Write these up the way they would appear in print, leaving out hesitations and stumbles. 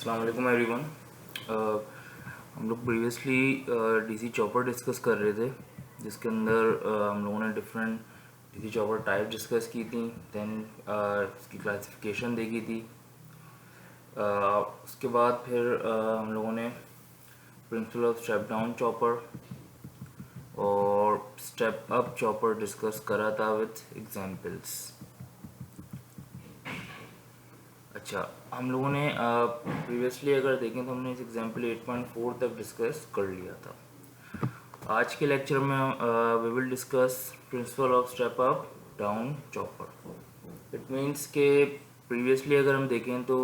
अस्सलाम वालेकुम एवरीवन। हम लोग प्रीवियसली डीसी चॉपर डिस्कस कर रहे थे, जिसके अंदर हम लोगों ने different DC chopper type discuss की थी। दैन उसकी क्लासिफिकेशन देखी थी। उसके बाद फिर हम लोगों ने principal of step down chopper और स्टेप अप चॉपर डिस्कस करा था विथ एग्जांपल्स। अच्छा, हम लोगों ने प्रीवियसली अगर देखें तो हमने इस एग्जाम्पल 8.4 तक डिस्कस कर लिया था। आज के लेक्चर में we will discuss principle of step up down chopper. It means के प्रीवियसली अगर हम देखें तो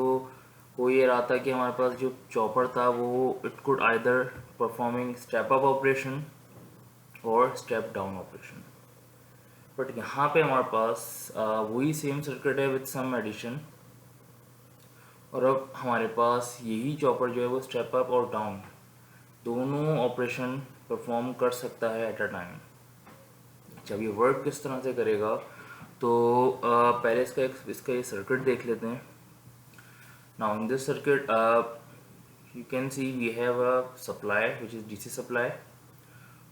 वो ये रहा था कि हमारे पास जो चॉपर था वो it could either performing step up operation और स्टेप डाउन ऑपरेशन। बट यहाँ पे हमारे पास वही सेम सर्किट है विद सम एडिशन, और अब हमारे पास यही चॉपर जो है वो स्टेप अप और डाउन दोनों ऑपरेशन परफॉर्म कर सकता है एट अ टाइम। जब ये वर्क किस तरह से करेगा तो पहले इसका ये सर्किट देख लेते हैं। Now in this circuit you can see we have a supply which is DC supply.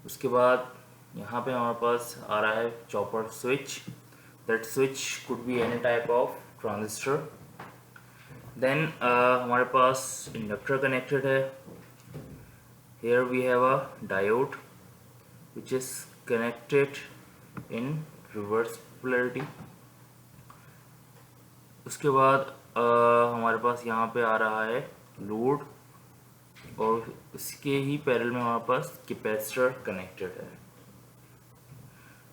उसके बाद यहाँ पे हमारे पास आ रहा है chopper switch. That switch could be any type of transistor. Then हमारे पास इंडक्टर कनेक्टेड है। Here we have a diode which is connected in reverse polarity. उसके बाद हमारे पास यहाँ पे आ रहा है लोड, और इसके ही पैरेलल में हमारे पास कैपेसिटर कनेक्टेड है।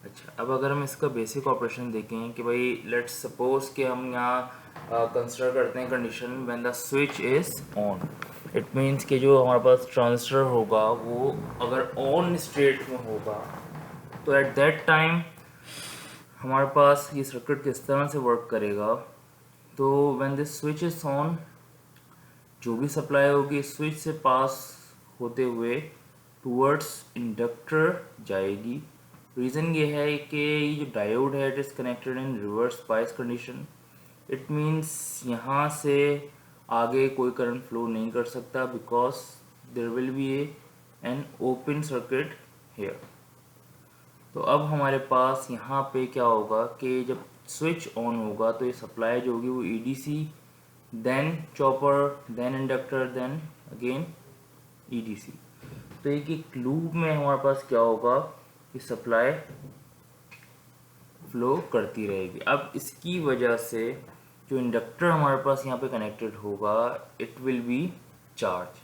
अच्छा, अब अगर हम इसका बेसिक ऑपरेशन देखें कि भाई लेट्स सपोज कि हम यहाँ कंसिडर करते हैं condition when the switch is on. It means कि जो हमारे पास ट्रांजिस्टर होगा वो अगर ऑन स्टेट में होगा तो एट दैट टाइम हमारे पास ये सर्किट किस तरह से वर्क करेगा। तो when this switch is on, जो भी सप्लाई होगी स्विच से पास होते हुए टूवर्ड्स इंडक्टर जाएगी। रीज़न ये है कि ये जो डायोड है it is connected in reverse bias condition. It means यहाँ से आगे कोई करंट फ्लो नहीं कर सकता because there will be an open circuit here. तो अब हमारे पास यहाँ पे क्या होगा कि जब स्विच ऑन होगा तो ये सप्लाई जो होगी वो EDC, then chopper, then inductor, then again EDC। तो एक लूप में हमारे पास क्या होगा कि सप्लाई फ्लो करती रहेगी। अब इसकी वजह से जो इंडक्टर हमारे पास यहाँ पे कनेक्टेड होगा इट विल बी चार्ज।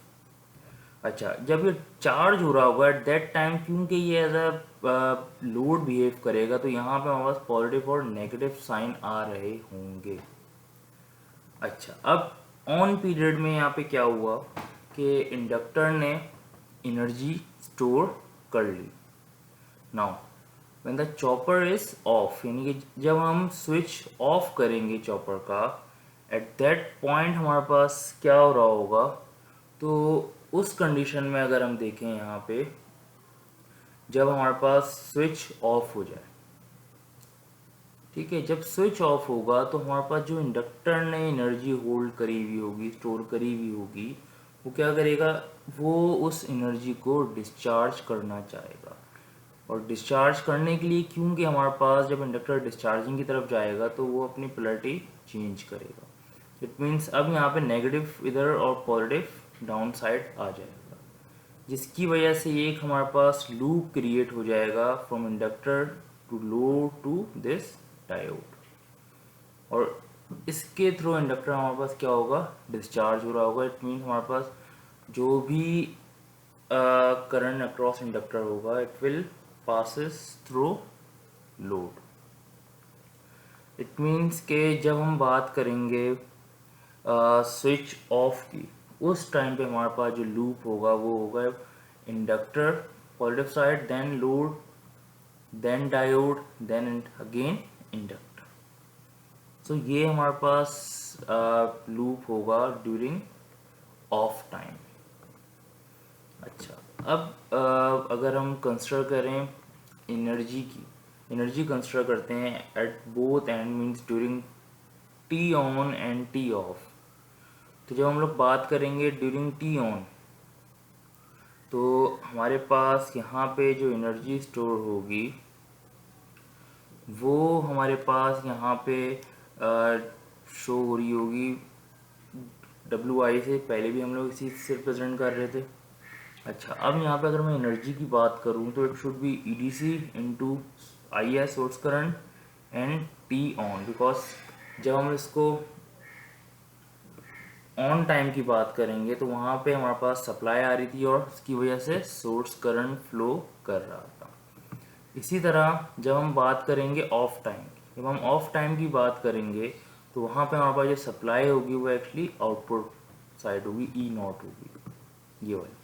अच्छा, जब ये चार्ज हो रहा होगा एट दैट टाइम, क्योंकि ये एज अ लोड बिहेव करेगा तो यहाँ पे हमारे पास पॉजिटिव और नेगेटिव साइन आ रहे होंगे। अच्छा, अब ऑन पीरियड में यहाँ पे क्या हुआ कि इंडक्टर ने एनर्जी स्टोर कर ली। Now when the chopper is off, यानी कि जब हम स्विच ऑफ करेंगे चॉपर का, एट दैट पॉइंट हमारे पास क्या हो रहा होगा। तो उस कंडीशन में अगर हम देखें यहाँ पे, जब हमारे पास स्विच ऑफ हो जाए, ठीक है, जब स्विच ऑफ होगा तो हमारे पास जो इंडक्टर ने एनर्जी होल्ड करी हुई होगी, स्टोर करी हुई होगी, वो क्या करेगा, वो उस एनर्जी को डिस्चार्ज करना चाहेगा। और डिस्चार्ज करने के लिए, क्योंकि हमारे पास जब इंडक्टर डिस्चार्जिंग की तरफ जाएगा तो वो अपनी पोलैरिटी चेंज करेगा। इट मीन्स अब यहाँ पे नेगेटिव इधर और पॉजिटिव डाउन साइड आ जाएगा, जिसकी वजह से एक हमारे पास लूप क्रिएट हो जाएगा from inductor to load to this diode. और इसके थ्रू इंडक्टर हमारे पास क्या होगा, डिस्चार्ज हो रहा होगा। इट मीन हमारे पास जो भी करंट अक्रॉस इंडक्टर होगा it will passes through load. It means के जब हम बात करेंगे स्विच ऑफ की, उस टाइम पे हमारे पास जो लूप होगा वो होगा inductor positive side, then load, then diode, then again inductor. So ये हमारे पास लूप होगा ड्यूरिंग ऑफ टाइम। अच्छा, अब अगर हम कंसिडर करें एनर्जी कंसिडर करते हैं at both and, means during T on and T of. तो जब हम लोग बात करेंगे ड्यूरिंग टी ऑन, तो हमारे पास यहाँ पे जो एनर्जी स्टोर होगी वो हमारे पास यहाँ पे शो हो रही होगी WI से। पहले भी हम लोग इसी से रिप्रेजेंट कर रहे थे। अच्छा, अब यहाँ पे अगर मैं एनर्जी की बात करूँ तो it should be EDC into IS source current and T on, because जब हम इसको ऑन टाइम की बात करेंगे तो वहाँ पे हमारे पास सप्लाई आ रही थी और उसकी वजह से सोर्स करंट फ्लो कर रहा था। इसी तरह जब हम बात करेंगे ऑफ टाइम, जब हम ऑफ टाइम की बात करेंगे तो वहाँ पे हमारे पास जो सप्लाई होगी वो एक्चुअली आउटपुट साइड होगी, E नॉट होगी ये वाली।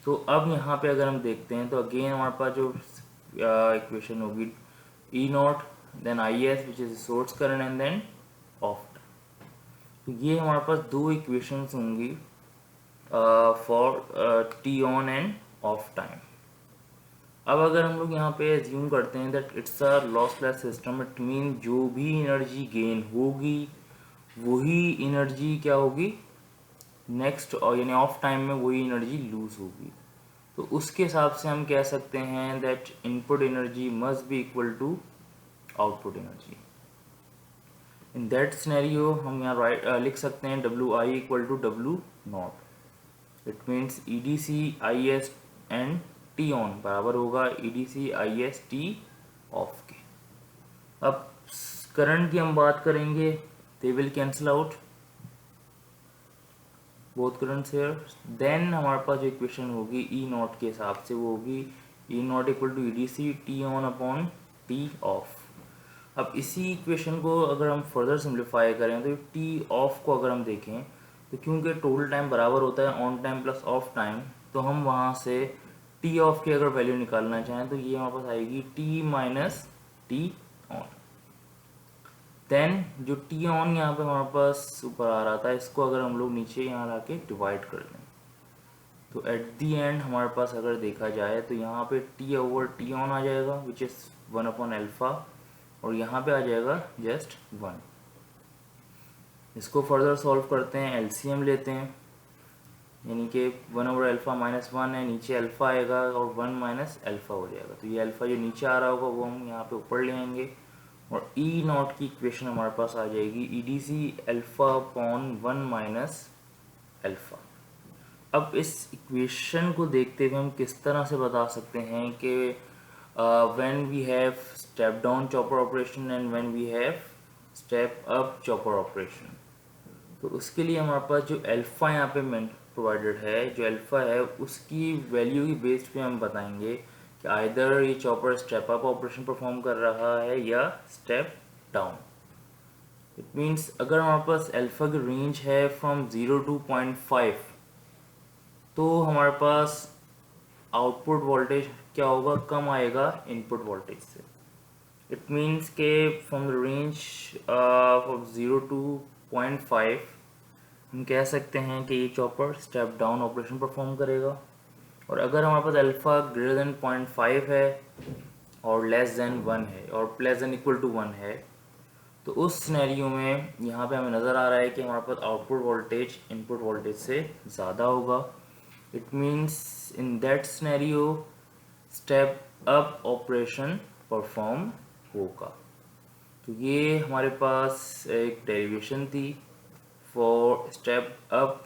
तो अब यहाँ पे अगर हम देखते हैं तो अगेन हमारे पास जो इक्वेशन होगी E naught then IS which is source current and then off. तो ये हमारे पास दो इक्वेशंस होंगी for T on and off time. अब अगर हम लोग यहाँ पे एज्यूम करते हैं that it's a lossless system, it mean जो भी एनर्जी गेन होगी वही एनर्जी क्या होगी नेक्स्ट, और यानी ऑफ टाइम में वही एनर्जी लूज होगी। तो उसके हिसाब से हम कह सकते हैं that input energy must be equal to output energy. In that scenario हम यहाँ लिख सकते हैं WI equal to W naught. It means EDC IS and T on बराबर होगा EDC IS T ऑफ के। अब करंट की हम बात करेंगे, they will cancel out both currents here. Then हमारे पास जो इक्वेशन होगी E नॉट के हिसाब से वो होगी E naught equal to EDC T on upon T off. अब इसी इक्वेशन को अगर हम फर्दर सिंप्लीफाई करें तो टी ऑफ को अगर हम देखें तो क्योंकि टोटल टाइम बराबर होता है on time plus of time, तो हम वहाँ से टी ऑफ की अगर वैल्यू निकालना चाहें तो ये हमारे पास आएगी T minus T on. Then जो टी ऑन यहाँ पे हमारे पास ऊपर आ रहा था, इसको अगर हम लोग नीचे यहाँ ला के डिवाइड कर दें तो एट दी एंड हमारे पास अगर देखा जाए तो यहाँ पे टी ओवर टी ऑन आ जाएगा विच इज़ 1 अपॉन अल्फा, और यहाँ पे आ जाएगा जस्ट 1। इसको फर्दर सॉल्व करते हैं, LCM लेते हैं, यानी कि 1 ओवर अल्फा माइनस 1 है, नीचे अल्फा आएगा और 1 माइनस अल्फा हो जाएगा। तो ये अल्फा जो नीचे आ रहा होगा वो हम यहाँ पे ऊपर ले आएंगे, और E नॉट की इक्वेशन हमारे पास आ जाएगी EDC alpha upon 1 minus alpha. अब इस इक्वेशन को देखते हुए हम किस तरह से बता सकते हैं कि when we have step down chopper operation and when we have step up chopper operation, तो उसके लिए हमारे पास जो अल्फ़ा यहाँ पे प्रोवाइडेड है, जो अल्फ़ा है उसकी वैल्यू की बेस पे हम बताएंगे कि आइदर ये chopper step up operation perform कर रहा है या स्टेप डाउन। इट मीन्स अगर हमारे पास अल्फ़ा की रेंज है फ्रॉम 0 to 0.5, तो हमारे पास आउटपुट वोल्टेज क्या होगा, कम आएगा इनपुट वोल्टेज से। इट मीन्स के from the range of 0 to 0.5 हम कह सकते हैं कि ये chopper step down operation perform करेगा। और अगर हमारे पास अल्फ़ा ग्रेटर देन 0.5 है और लेस देन 1 है और लेस देन इक्वल टू 1 है, तो उस सिनेरियो में यहाँ पे हमें नज़र आ रहा है कि हमारे पास आउटपुट वोल्टेज इनपुट वोल्टेज से ज़्यादा होगा। It means in that scenario step up operation perform होगा। तो ये हमारे पास एक डेरिवेशन थी for step up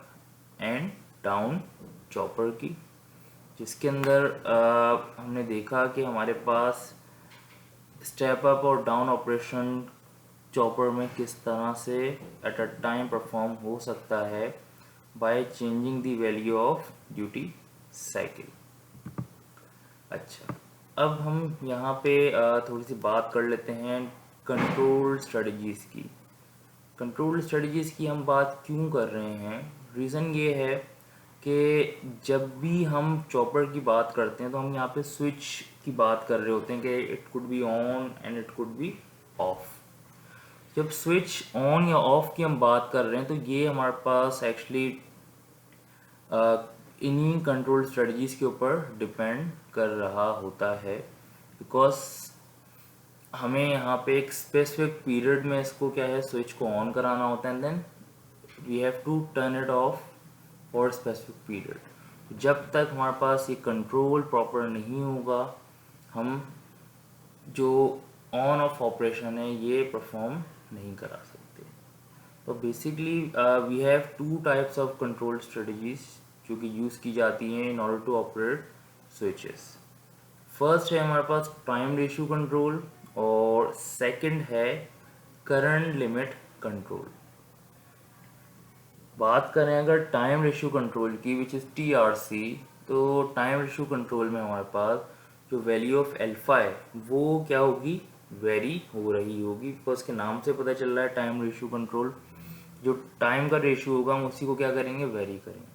and down chopper की, जिसके अंदर हमने देखा कि हमारे पास स्टेप अप और डाउन ऑपरेशन चॉपर में किस तरह से एट अ टाइम परफॉर्म हो सकता है by changing the value of duty cycle. अच्छा, अब हम यहाँ पे थोड़ी सी बात कर लेते हैं कंट्रोल स्ट्रेटजीज़ की। कंट्रोल स्ट्रेटजीज़ की हम बात क्यों कर रहे हैं, रीज़न ये है कि जब भी हम चॉपर की बात करते हैं तो हम यहाँ पे स्विच की बात कर रहे होते हैं कि it could be on and it could be of. जब स्विच ऑन या ऑफ की हम बात कर रहे हैं तो ये हमारे पास एक्चुअली इन्हीं कंट्रोल स्ट्रेटजीज़ के ऊपर डिपेंड कर रहा होता है, बिकॉज हमें यहाँ पे एक स्पेसिफिक पीरियड में इसको क्या है स्विच को ऑन कराना होता है and then we have to turn it off for specific period. जब तक हमारे पास ये कंट्रोल प्रॉपर नहीं होगा हम जो ऑन ऑफ ऑपरेशन है ये परफॉर्म नहीं करा सकते। तो basically we have two types of control strategies जो कि यूज़ की जाती हैं in order to operate switches. First है हमारे पास टाइम रेशियो कंट्रोल और सेकंड है करंट लिमिट कंट्रोल। बात करें अगर टाइम रेशियो कंट्रोल की विच इज़ TRC, तो टाइम रेशियो कंट्रोल में हमारे पास जो वैल्यू ऑफ अल्फा है वो क्या होगी, वेरी हो रही होगी, बिकॉज के नाम से पता चल रहा है टाइम रेशियो कंट्रोल, जो टाइम का रेशियो होगा हम उसी को क्या करेंगे, वेरी करेंगे।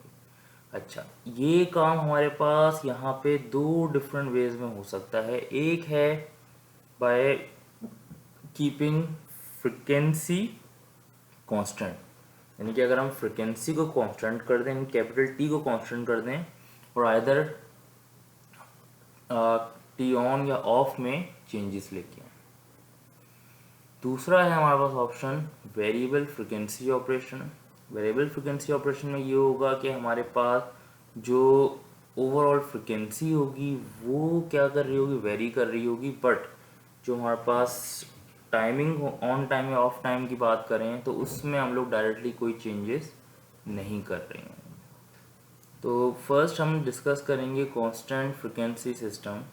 अच्छा, ये काम हमारे पास यहाँ पे दो डिफरेंट वेज में हो सकता है। एक है बाय कीपिंग फ्रिक्वेंसी कांस्टेंट, यानी कि अगर हम फ्रिक्वेंसी को कांस्टेंट कर दें, कैपिटल T को कांस्टेंट कर दें और आइदर T ऑन या ऑफ में चेंजेस लेके आए। दूसरा है हमारे पास option variable frequency operation. Variable frequency operation में ये होगा कि हमारे पास जो ओवरऑल फ्रिक्वेंसी होगी वो क्या कर रही होगी, वेरी कर रही होगी, बट जो हमारे पास टाइमिंग ऑन टाइम या ऑफ टाइम की बात करें तो उसमें हम लोग डायरेक्टली कोई चेंजेस नहीं कर रहे हैं। तो फर्स्ट हम डिस्कस करेंगे constant frequency system.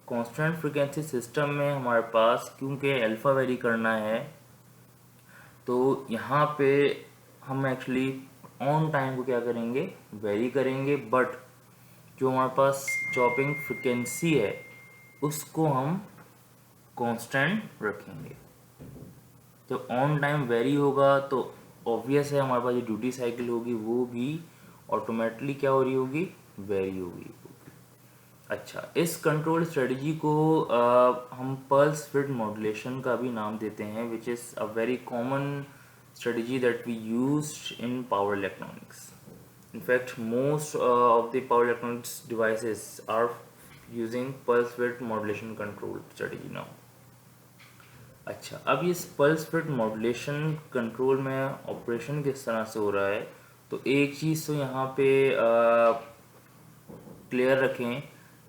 Constant frequency system में हमारे पास क्योंकि अल्फा वेरी करना है तो यहाँ पे हम एक्चुअली ऑन टाइम को क्या करेंगे, वेरी करेंगे, बट जो हमारे पास चॉपिंग फ्रिक्वेंसी है उसको हम कांस्टेंट रखेंगे। जब ऑन टाइम वेरी होगा तो ऑब्वियस है हमारे पास जो ड्यूटी साइकिल होगी वो भी ऑटोमेटिकली क्या हो रही होगी, वेरी होगी। अच्छा, इस कंट्रोल स्ट्रेटजी को हम पल्स विड्थ मॉड्यूलेशन का भी नाम देते हैं, which is a very common strategy that we used in power electronics. In fact, most of the power electronics devices are using pulse width modulation control strategy now. अच्छा, अब इस pulse width modulation control में operation किस तरह से हो रहा है, तो एक चीज़ तो यहाँ पे क्लियर रखें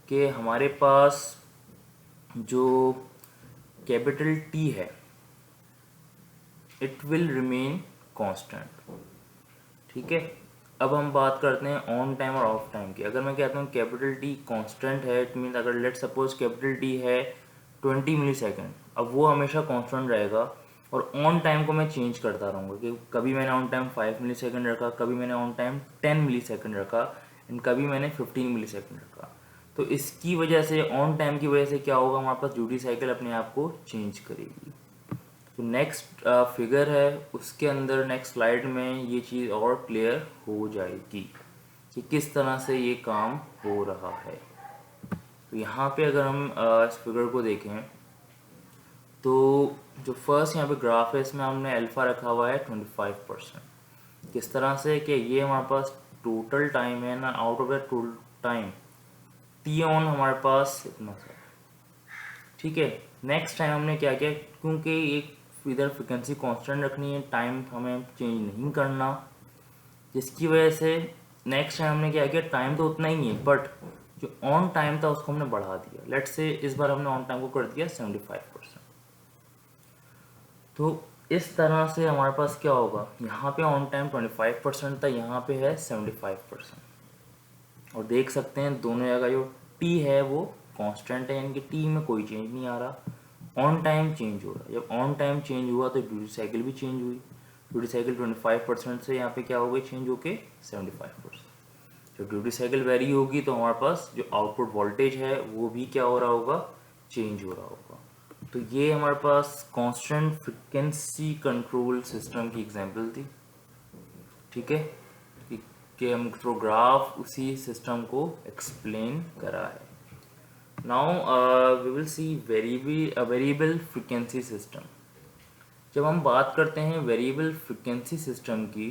कि हमारे पास जो कैपिटल T है इट विल रिमेन कांस्टेंट। ठीक है, अब हम बात करते हैं ऑन टाइम और ऑफ टाइम की। अगर मैं कहता हूँ कैपिटल T कांस्टेंट है, इट मीन अगर लेट सपोज कैपिटल T है 20 मिली सेकेंड, अब वो हमेशा कांस्टेंट रहेगा और ऑन टाइम को मैं चेंज करता रहूँगा कि कभी मैंने ऑन टाइम 5 मिली सेकेंड रखा, कभी मैंने ऑन टाइम 10 मिली सेकेंड रखा एंड कभी मैंने 15 मिली सेकेंड रखा। तो इसकी वजह से ऑन टाइम की वजह से क्या होगा, हमारे पास ड्यूटी साइकिल अपने आप को चेंज करेगी। तो नेक्स्ट फिगर है उसके अंदर नेक्स्ट स्लाइड में ये चीज़ और क्लियर हो जाएगी कि किस तरह से ये काम हो रहा है। तो यहाँ पे अगर हम इस फिगर को देखें तो जो फर्स्ट यहाँ पे ग्राफ है इसमें हमने अल्फा रखा हुआ है 25%। किस तरह से कि ये हमारे पास टोटल टाइम है ना, out of the total time T on हमारे पास इतना सा। ठीक है, नेक्स्ट टाइम हमने क्या किया, क्योंकि एक इधर फ्रिक्वेंसी कांस्टेंट रखनी है, टाइम हमें चेंज नहीं करना, जिसकी वजह से नेक्स्ट टाइम हमने क्या किया, टाइम तो उतना ही है बट जो ऑन टाइम था उसको हमने बढ़ा दिया। लेट्स से इस बार हमने ऑन टाइम को कर दिया 75%। तो इस तरह से हमारे पास क्या होगा, यहाँ पे ऑन टाइम 25% था, यहाँ पे है 75%। और देख सकते हैं दोनों जगह जो T है वो कांस्टेंट है, यानी कि T में कोई चेंज नहीं आ रहा, ऑन टाइम चेंज हो रहा है। जब ऑन टाइम चेंज हुआ तो ड्यूटी साइकिल भी चेंज हुई। ड्यूटी साइकिल 25% से यहाँ पे क्या हो गई, चेंज होके 75%। जब ड्यूटी साइकिल वेरी होगी तो हमारे पास जो आउटपुट वोल्टेज है वो भी क्या हो रहा होगा, चेंज हो रहा होगा। तो ये हमारे पास कांस्टेंट फ्रिक्वेंसी कंट्रोल सिस्टम की एग्जांपल थी। ठीक है, कि हम ग्राफ उसी सिस्टम को एक्सप्लेन करा है। Now we will see variable frequency system। जब हम बात करते हैं वेरिएबल फ्रिक्वेंसी सिस्टम की,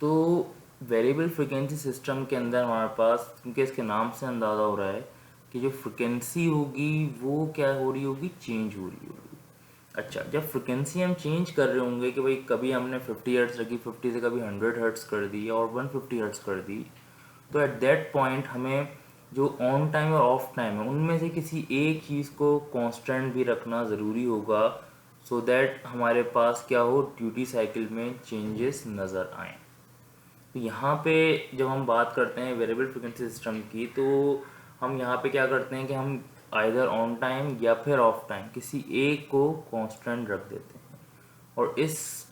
तो वेरिएबल फ्रिक्वेंसी सिस्टम के अंदर हमारे पास, क्योंकि इसके नाम से अंदाज़ा हो रहा है कि जो फ्रिक्वेंसी होगी वो क्या हो रही होगी, चेंज हो रही होगी। अच्छा, जब फ्रिक्वेंसी हम चेंज कर रहे होंगे कि भाई कभी हमने 50 हर्ट्स रखी, 50 से कभी 100 हर्ट्स कर दी और 150 हर्ट्स कर दी, तो एट दैट पॉइंट हमें जो ऑन टाइम और ऑफ टाइम है उनमें से किसी एक चीज़ को कांस्टेंट भी रखना ज़रूरी होगा, सो दैट हमारे पास क्या हो, ड्यूटी साइकिल में चेंजेस नज़र आएँ। तो यहाँ पे जब हम बात करते हैं वेरिएबल फ्रिक्वेंसी सिस्टम की, तो हम यहाँ पे क्या करते हैं कि हम आइदर ऑन टाइम या फिर ऑफ टाइम किसी एक को कांस्टेंट रख देते हैं, और इस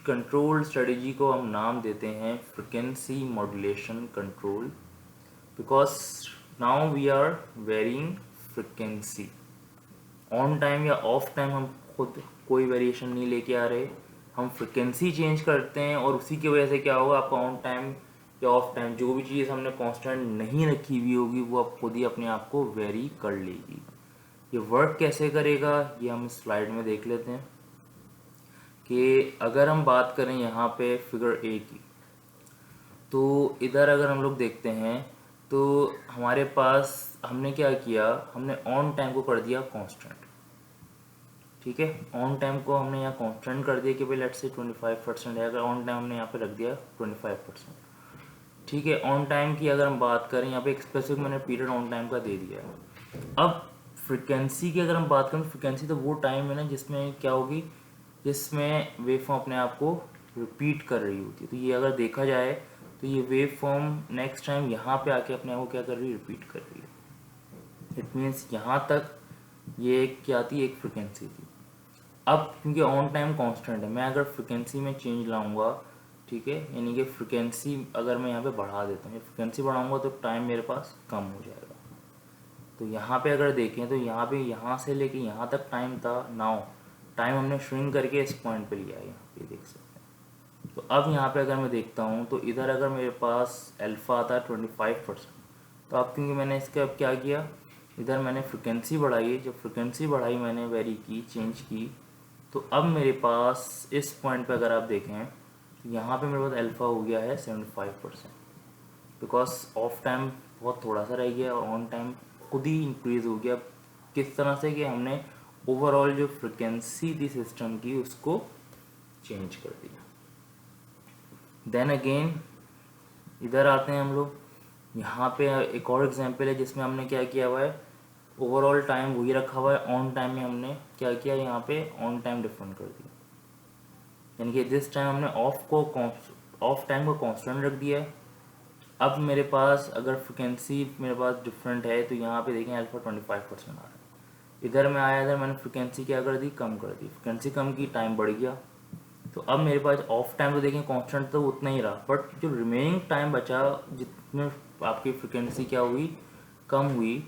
कंट्रोल स्ट्रेटजी को हम नाम देते हैं frequency modulation control, because now we are varying frequency. On time या ऑफ टाइम हम खुद कोई वेरिएशन नहीं लेके आ रहे, हम फ्रिक्वेंसी चेंज करते हैं, और उसी की वजह से क्या होगा, आपका ऑन टाइम या ऑफ टाइम जो भी चीज़ हमने कांस्टेंट नहीं रखी हुई होगी वो आप खुद ही अपने आप को वेरी कर लेगी। ये वर्क कैसे करेगा ये हम स्लाइड में देख लेते हैं। कि अगर हम बात करें यहाँ पे फिगर ए की, तो इधर अगर हम लोग देखते हैं तो हमारे पास हमने क्या किया, हमने ऑन टाइम को कर दिया कांस्टेंट। ठीक है, ऑन टाइम को हमने यहाँ कांस्टेंट कर दिया कि भाई लेट्स से 25% है, अगर ऑन टाइम हमने यहाँ पे रख दिया 25%। ठीक है, ऑन टाइम की अगर हम बात करें, यहाँ पे एक स्पेसिफिक मैंने पीरियड ऑन टाइम का दे दिया है। अब फ्रिक्वेंसी की अगर हम बात करें, फ्रिक्वेंसी तो वो टाइम है ना जिसमें क्या होगी, जिसमें वेव फॉर्म अपने आप को रिपीट कर रही होती है। तो ये अगर देखा जाए तो ये वेव फॉर्म नेक्स्ट टाइम यहाँ पे आके अपने आप को क्या कर रही है, रिपीट कर रही है। इट मीन्स यहाँ तक ये क्या थी, एक फ्रिक्वेंसी थी। अब क्योंकि ऑन टाइम कांस्टेंट है, मैं अगर फ्रिक्वेंसी में चेंज लाऊंगा, ठीक है, यानी कि फ्रिक्वेंसी अगर मैं यहाँ पे बढ़ा देता हूँ, फ्रिक्वेंसी बढ़ाऊंगा तो टाइम मेरे पास कम हो जाएगा। तो यहाँ पे अगर देखें तो यहाँ पे यहाँ से लेके यहाँ तक टाइम था, नाउ टाइम हमने श्रिंक करके इस पॉइंट पे लिया है, यहाँ पे देख सकते हैं। तो अब यहाँ पे अगर मैं देखता हूँ तो इधर अगर मेरे पास अल्फ़ा आता है 25%, तो अब क्योंकि मैंने इसका अब क्या किया, इधर मैंने फ्रिक्वेंसी बढ़ाई, जब फ्रिक्वेंसी बढ़ाई मैंने वेरी की, चेंज की, तो अब मेरे पास इस पॉइंट पे अगर आप देखें तो यहाँ पे मेरे पास अल्फ़ा हो गया है 75%, बिकॉज ऑफ टाइम बहुत थोड़ा सा रह गया और ऑन टाइम खुद ही इंक्रीज़ हो गया। किस तरह से कि हमने ओवरऑल जो फ्रिक्वेंसी थी सिस्टम की उसको चेंज कर दिया। देन अगेन इधर आते हैं हम लोग, यहाँ पे एक और एग्जांपल है जिसमें हमने क्या किया हुआ है, ओवरऑल टाइम वही रखा हुआ है, ऑन टाइम में हमने क्या किया, यहाँ पे ऑन टाइम डिफरेंट कर दिया, यानी कि दिस टाइम हमने ऑफ टाइम को कांस्टेंट रख दिया है। अब मेरे पास अगर फ्रिक्वेंसी मेरे पास डिफरेंट है तो यहाँ पे देखें अल्फा 25% आ रहा है, इधर मैं आया, इधर मैंने फ्रिक्वेंसी क्या कर दी, कम कर दी, फ्रिक्वेंसी कम की, टाइम बढ़ गया। तो अब मेरे पास ऑफ टाइम तो देखें कांस्टेंट तो उतना ही रहा, बट जो रिमेनिंग टाइम बचा जितने आपकी फ्रिक्वेंसी क्या हुई, कम हुई,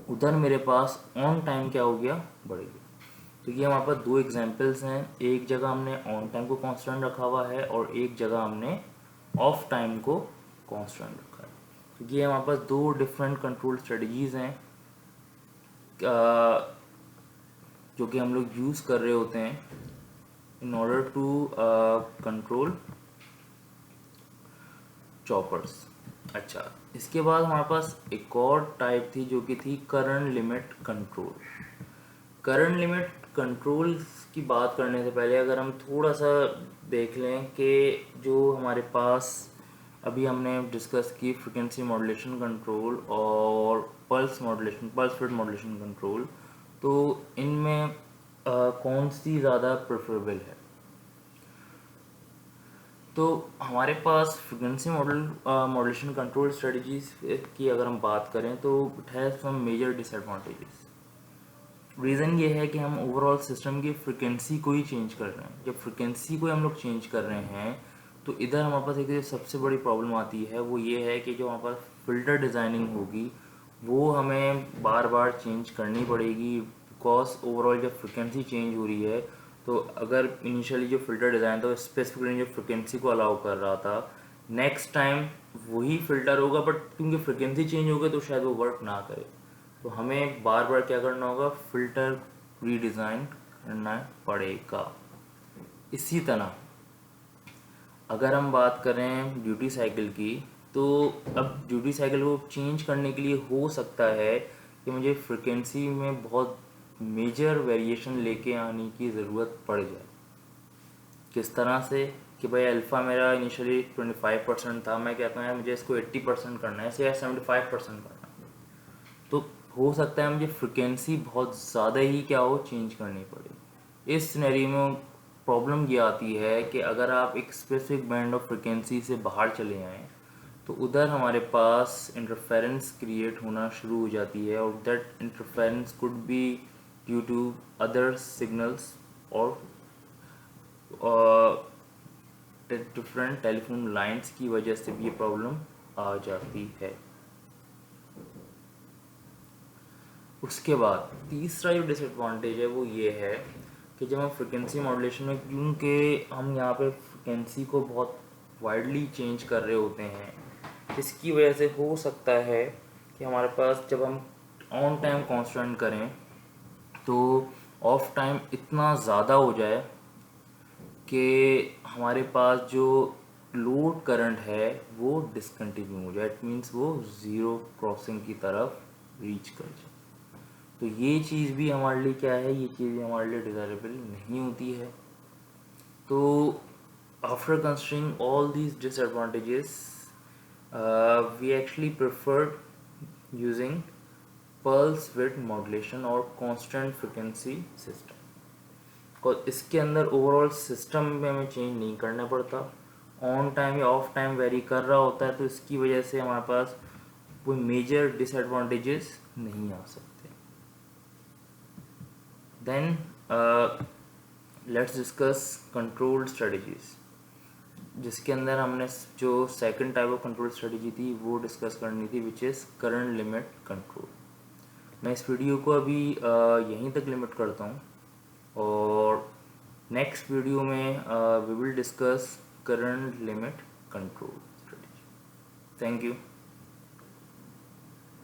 उधर मेरे पास ऑन टाइम क्या हो गया, बढ़ गया। तो ये हमारे पास दो एग्जांपल्स हैं, एक जगह हमने ऑन टाइम को कांस्टेंट रखा हुआ है और एक जगह हमने ऑफ टाइम को कांस्टेंट रखा है। तो ये हमारे पास दो डिफरेंट कंट्रोल स्ट्रेटजीज हैं जो कि हम लोग यूज़ कर रहे होते हैं in order to control choppers. अच्छा, इसके बाद हमारे पास एक और टाइप थी जो कि थी current limit control. Current limit control की बात करने से पहले अगर हम थोड़ा सा देख लें कि जो हमारे पास अभी हमने डिस्कस की फ्रिक्वेंसी मॉड्यूलेशन कंट्रोल और पल्स विड्थ मॉड्यूलेशन कंट्रोल, तो इनमें कौन सी ज़्यादा प्रेफरेबल है। तो हमारे पास फ्रिक्वेंसी मॉड्यूलेशन कंट्रोल स्ट्रेटजीज की अगर हम बात करें तो it has some major disadvantages. Reason ये है कि हम ओवरऑल सिस्टम की फ्रिक्वेंसी को ही चेंज कर रहे हैं। जब फ्रिक्वेंसी को हम लोग चेंज कर रहे हैं तो इधर हमारे पास एक सबसे बड़ी प्रॉब्लम आती है, वो ये है कि जो हमारे पास फ़िल्टर डिज़ाइनिंग होगी वो हमें बार बार चेंज करनी पड़ेगी, बिकॉज ओवरऑल जब फ्रिक्वेंसी चेंज हो रही है तो अगर इनिशियली जो फ़िल्टर डिज़ाइन था वो स्पेसिफिकली जो फ्रिक्वेंसी को अलाउ कर रहा था, नेक्स्ट टाइम वही फ़िल्टर होगा, बट क्योंकि फ्रिक्वेंसी चेंज हो गई तो शायद वो वर्क ना करे। तो हमें बार बार क्या करना होगा, फ़िल्टर रीडिज़ाइन करना पड़ेगा। इसी तरह अगर हम बात करें ड्यूटी साइकिल की, तो अब ड्यूटी साइकिल को चेंज करने के लिए हो सकता है कि मुझे फ्रिक्वेंसी में बहुत मेजर वेरिएशन लेके आने की ज़रूरत पड़ जाए। किस तरह से कि भाई अल्फ़ा मेरा इनिशियली 25% था, मैं कहता हूँ यार मुझे इसको 80% करना है, इसे यार 75% करना है, तो हो सकता है मुझे फ्रिक्वेंसी बहुत ज़्यादा ही क्या हो चेंज करनी पड़े। इस सिनेरियो में प्रॉब्लम ये आती है कि अगर आप एक स्पेसिफिक बैंड ऑफ फ्रिक्वेंसी से बाहर चले आएँ तो उधर हमारे पास इंटरफेरेंस क्रिएट होना शुरू हो जाती है, और that interference could be due to other signals और डिफरेंट टेलीफोन लाइंस की वजह से भी ये प्रॉब्लम आ जाती है। उसके बाद तीसरा जो डिसएडवांटेज है वो ये है कि जब हम फ्रिक्वेंसी मॉड्यूलेशन में, क्योंकि हम यहाँ पे फ्रिक्वेंसी को बहुत वाइडली चेंज कर रहे होते हैं, इसकी वजह से हो सकता है कि हमारे पास जब हम ऑन टाइम कांस्टेंट करें तो ऑफ टाइम इतना ज़्यादा हो जाए कि हमारे पास जो लोड करंट है वो डिसकंटिन्यू हो जाए। इट मीन्स वो ज़ीरो क्रॉसिंग की तरफ रीच कर जाए। तो ये चीज़ भी हमारे लिए क्या है, ये चीज़ भी हमारे लिए डिज़ायरेबल नहीं होती है। तो after considering all these disadvantages we actually preferred using pulse width modulation और कांस्टेंट फ्रिक्वेंसी सिस्टम। और इसके अंदर ओवरऑल सिस्टम में हमें चेंज नहीं करना पड़ता, ऑन टाइम या ऑफ टाइम वेरी कर रहा होता है, तो इसकी वजह से हमारे पास कोई मेजर डिसएडवांटेजेस नहीं आ सकते। Then let's discuss control strategies, जिसके अंदर हमने जो second type of control strategy थी वो डिस्कस करनी थी, which is current limit control. मैं इस वीडियो को अभी यहीं तक लिमिट करता हूँ, और नेक्स्ट वीडियो में we will discuss current limit control strategy. Thank you.